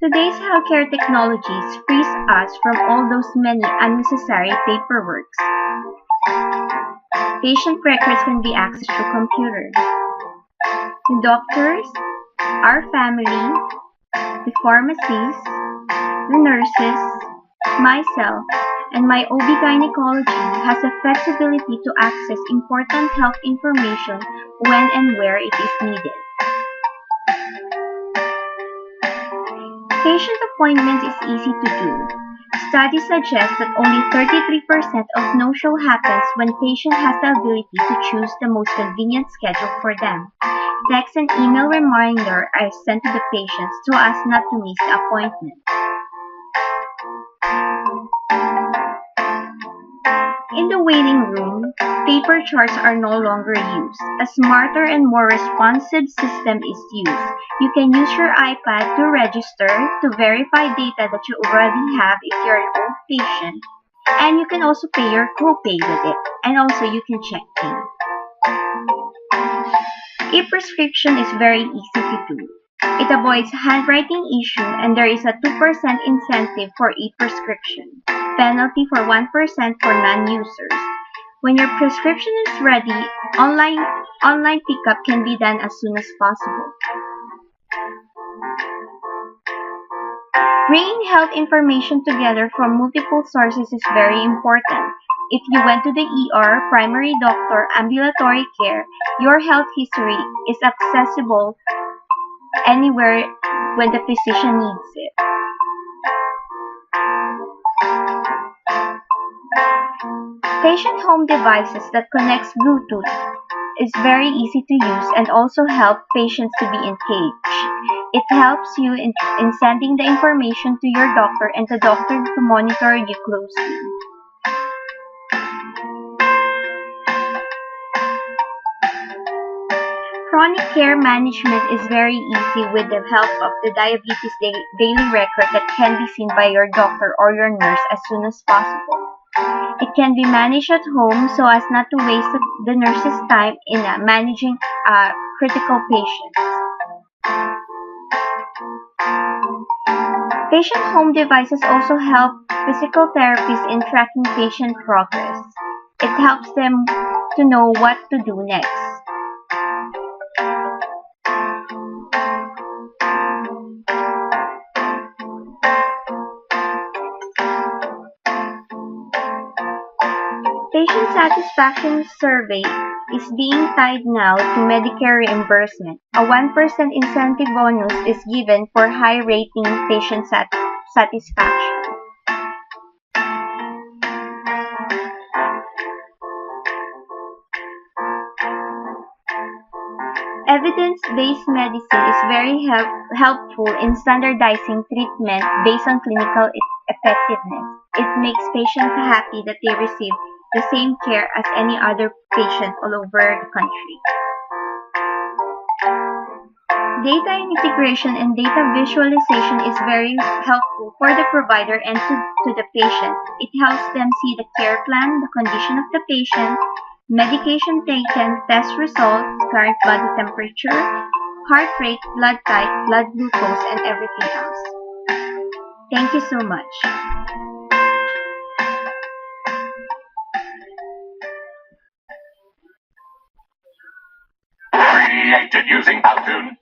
Today's healthcare technologies frees us from all those many unnecessary paperworks. Patient records can be accessed through computer. The doctors, our family, the pharmacies, the nurses, myself, and my OB-gynecology has the flexibility to access important health information when and where it is needed. Patient appointments is easy to do. Studies suggest that only 33% of no-show happens when patient has the ability to choose the most convenient schedule for them. Text and email reminder are sent to the patients so as not to miss the appointment. In the waiting room, paper charts are no longer used. A smarter and more responsive system is used. You can use your iPad to register, to verify data that you already have if you're an old patient. And you can also pay your copay with it. And also you can check in. E-prescription is very easy to do. It avoids handwriting issue and there is a 2% incentive for e-prescription. Penalty for 1% for non-users. When your prescription is ready, online pickup can be done as soon as possible. Bringing health information together from multiple sources is very important. If you went to the ER, primary doctor, ambulatory care, your health history is accessible anywhere when the physician needs it. Patient home devices that connects Bluetooth is very easy to use and also help patients to be engaged. It helps you in sending the information to your doctor and the doctor to monitor you closely. Chronic care management is very easy with the help of the diabetes daily record that can be seen by your doctor or your nurse as soon as possible. It can be managed at home so as not to waste the nurse's time in managing critical patients. Patient home devices also help physical therapists in tracking patient progress. It helps them to know what to do next. Patient satisfaction survey is being tied now to Medicare reimbursement. A 1% incentive bonus is given for high-rating patient satisfaction. Evidence-based medicine is very helpful in standardizing treatment based on clinical effectiveness. It makes patients happy that they receive the same care as any other patient all over the country. Data integration and data visualization is very helpful for the provider and to the patient. It helps them see the care plan, the condition of the patient, medication taken, test results, current body temperature, heart rate, blood type, blood glucose, and everything else. Thank you so much. Created using Powtoon.